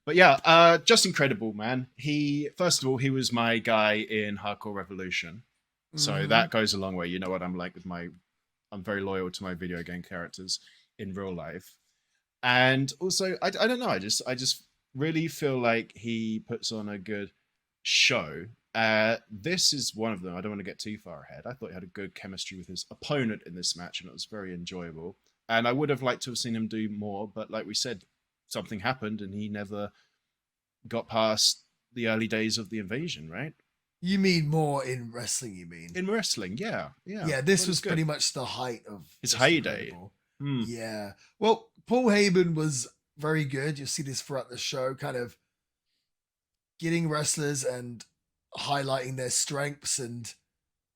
But yeah, just incredible, man. First of all, he was my guy in Hardcore Revolution. So Hmm. that goes a long way. You know what I'm like with I'm very loyal to my video game characters in real life. And also, I don't know. I just really feel like he puts on a good show. This is one of them. I don't want to get too far ahead. I thought he had a good chemistry with his opponent in this match, and it was very enjoyable. And I would have liked to have seen him do more, but like we said, something happened, and he never got past the early days of the invasion. Right? You mean more in wrestling? You mean? In wrestling, yeah, yeah. Yeah, I this thought it was was pretty good. much the height of His Just heyday. Incredible. Hmm. Yeah. Well, Paul Heyman was very good. You'll see this throughout the show, kind of getting wrestlers and highlighting their strengths and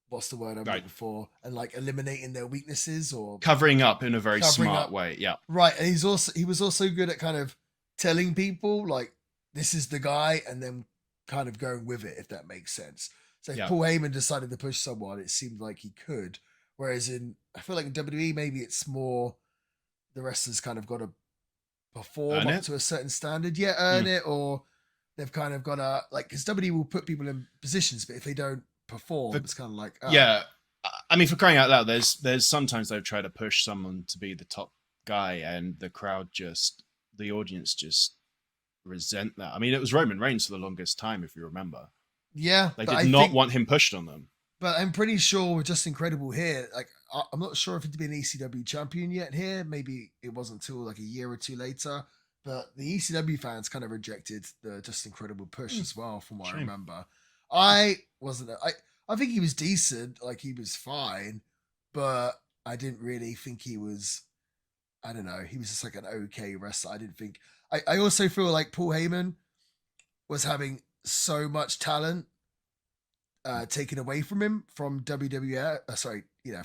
what's the word I'm Right. looking for, and like eliminating their weaknesses or Covering up in a very covering smart up. way. Yeah. Right, and he was also good at kind of telling people like this is the guy, and then kind of going with it if that makes sense. So if Yeah. Paul Heyman decided to push someone, it seemed like he could. Whereas I feel like in WWE maybe it's more the wrestlers kind of got to perform Earn up it. to a certain standard, yeah, earn Hmm. it, or they've kind of got to like because WWE will put people in positions, but if they don't perform, For it's kind of like yeah, I mean, for crying out loud, there's sometimes they've tried to push someone to be the top guy, and the audience just resent that. I mean, it was Roman Reigns for the longest time, if you remember. yeah, They but did I not think want him pushed on them. But I'm pretty sure we're just incredible here. Like I'm not sure if he'd been ECW champion yet here. Maybe it wasn't until like a year or two later. But the ECW fans kind of rejected the just incredible push Hmm, as well, from what I shame. remember. I wasn't. I think he was decent. Like he was fine, but I didn't really think he was. I don't know. He was just like an okay wrestler. I didn't think. I also feel like Paul Heyman was having so much talent taken away from him from WWF,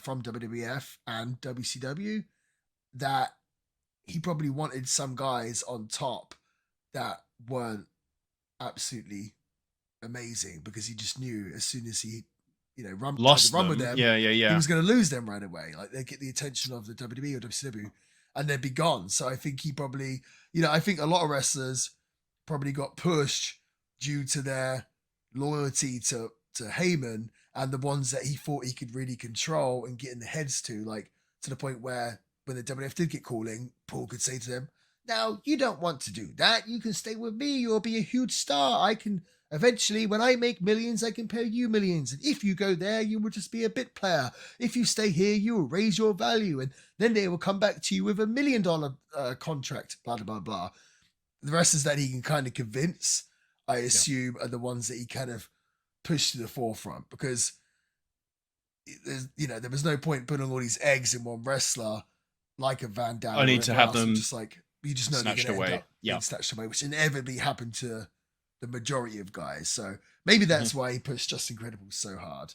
from WWF and WCW, that he probably wanted some guys on top that weren't absolutely amazing because he just knew as soon as he, tried to Lost run with them. them, Yeah, yeah, he yeah. was going to lose them right away. Like they'd get the attention of the WWE or WCW and they'd be gone. So I think he probably, I think a lot of wrestlers probably got pushed due to their loyalty to Heyman and the ones that he thought he could really control and get in the heads to, like to the point where when the WWF did get calling, Paul could say to them, "Now you don't want to do that. You can stay with me. You'll be a huge star. I can eventually, when I make millions, I can pay you millions. And if you go there, you will just be a bit player. If you stay here, you will raise your value, and then they will come back to you with $1 million contract." Blah blah blah blah. The rest is that he can kind of convince, I Yeah. assume, are the ones that he kind of pushed to the forefront because there was no point putting all these eggs in one wrestler like a Van Dam I or need to whatever have else. And them just like you just know they're snatched going to end away. up Yeah. being snatched away, which inevitably happened to the majority of guys. So maybe Mhm. that's why he pushed Just Incredible so hard.